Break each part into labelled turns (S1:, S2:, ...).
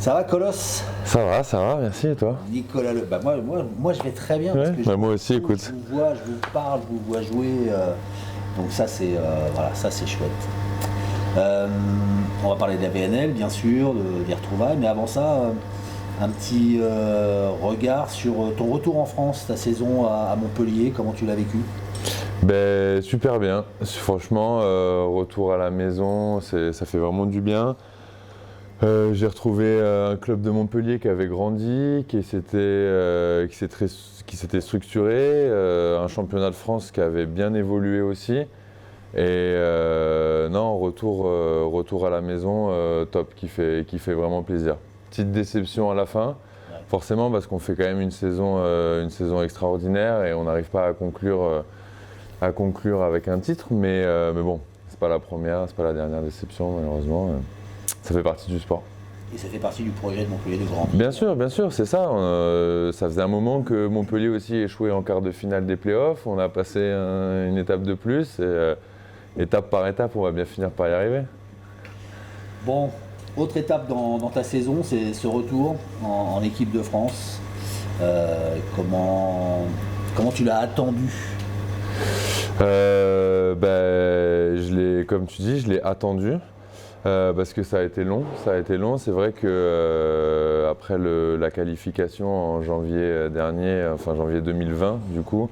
S1: Ça va, Colosse?
S2: Ça va, merci et toi?
S1: Nicolas Le... Bah moi je vais très bien parce
S2: Ouais,
S1: que
S2: moi aussi, écoute.
S1: je vous vois, je vous parle, je vous vois jouer. Donc ça c'est voilà, ça c'est chouette. On va parler de la VNL bien sûr, des retrouvailles, mais avant ça, un petit regard sur ton retour en France, ta saison à Montpellier, comment tu l'as vécu?
S2: Ben, super bien, franchement, retour à la maison, ça fait vraiment du bien. J'ai retrouvé un club de Montpellier qui avait grandi, qui s'était structuré, un championnat de France qui avait bien évolué aussi. Et non, retour à la maison, top, qui fait vraiment plaisir. Petite déception à la fin, forcément parce qu'on fait quand même une saison extraordinaire et on n'arrive pas à conclure avec un titre, mais bon, c'est pas la première, c'est pas la dernière déception malheureusement. Ça fait partie du sport.
S1: Et ça fait partie du projet de Montpellier de grandir.
S2: Bien sûr, c'est ça. Ça faisait un moment que Montpellier aussi échouait en quart de finale des playoffs. On a passé une étape de plus. Et, étape par étape, on va bien finir par y arriver.
S1: Bon, autre étape dans ta saison, c'est ce retour en équipe de France. Comment tu l'as attendu?
S2: Comme tu dis, je l'ai attendu. Parce que ça a été long. C'est vrai que après la qualification en janvier dernier, enfin janvier 2020 du coup,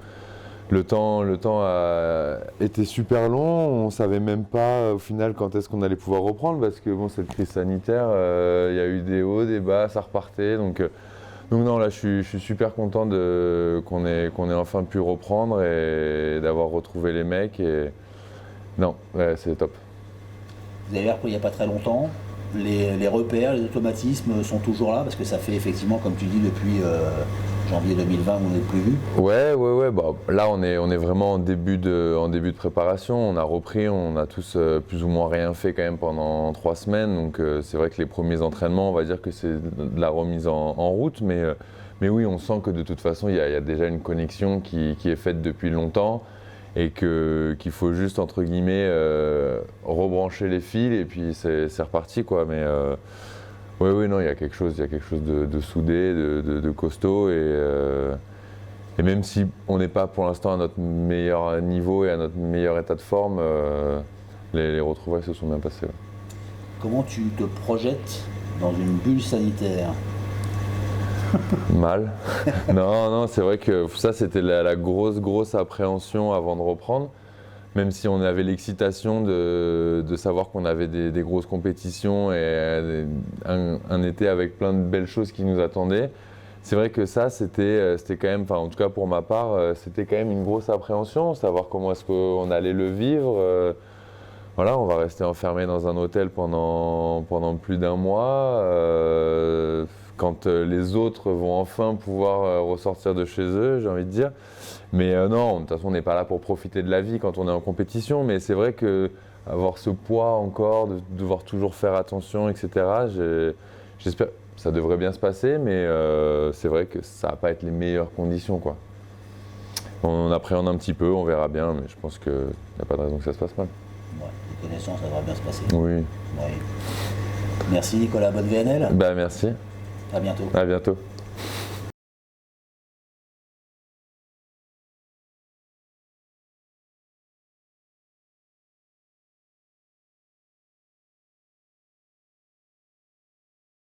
S2: le temps a été super long. On ne savait même pas au final quand est-ce qu'on allait pouvoir reprendre parce que bon, cette crise sanitaire, il y a eu des hauts, des bas, ça repartait. Donc non, là je suis super content qu'on ait enfin pu reprendre et d'avoir retrouvé les mecs. Et non, ouais, c'est top.
S1: Vous avez repris il n'y a pas très longtemps. Les repères, les automatismes sont toujours là parce que ça fait effectivement, comme tu dis, depuis janvier 2020 on n'est plus vu.
S2: Ouais. Bah, là on est vraiment en début de préparation. On a repris, on a tous plus ou moins rien fait quand même pendant 3 semaines. Donc c'est vrai que les premiers entraînements, on va dire que c'est de la remise en route. Mais oui, on sent que de toute façon il y a déjà une connexion qui est faite depuis longtemps. Et qu'il faut juste, entre guillemets, rebrancher les fils et puis c'est reparti, quoi. Mais oui, non, il y a quelque chose de soudé, de costaud. Et même si on n'est pas pour l'instant à notre meilleur niveau et à notre meilleur état de forme, les retrouvailles se sont bien passées. Ouais.
S1: Comment tu te projettes dans une bulle sanitaire?
S2: Mal. Non, c'est vrai que ça c'était la grosse appréhension avant de reprendre. Même si on avait l'excitation de savoir qu'on avait des grosses compétitions et un été avec plein de belles choses qui nous attendaient. C'est vrai que ça c'était quand même, enfin en tout cas pour ma part, c'était quand même une grosse appréhension, savoir comment est-ce qu'on allait le vivre. Voilà, on va rester enfermé dans un hôtel pendant plus d'un mois. Quand les autres vont enfin pouvoir ressortir de chez eux, j'ai envie de dire. Mais non, de toute façon, on n'est pas là pour profiter de la vie quand on est en compétition. Mais c'est vrai qu'avoir ce poids encore, de devoir toujours faire attention, etc., j'espère que ça devrait bien se passer. Mais c'est vrai que ça ne va pas être les meilleures conditions, quoi. On appréhende un petit peu, on verra bien. Mais je pense qu'il n'y a pas de raison que ça se passe mal.
S1: Ouais, les connaissances, ça devrait bien se passer.
S2: Oui.
S1: Ouais. Merci Nicolas, bonne VNL.
S2: Bah merci.
S1: À bientôt.
S2: À bientôt.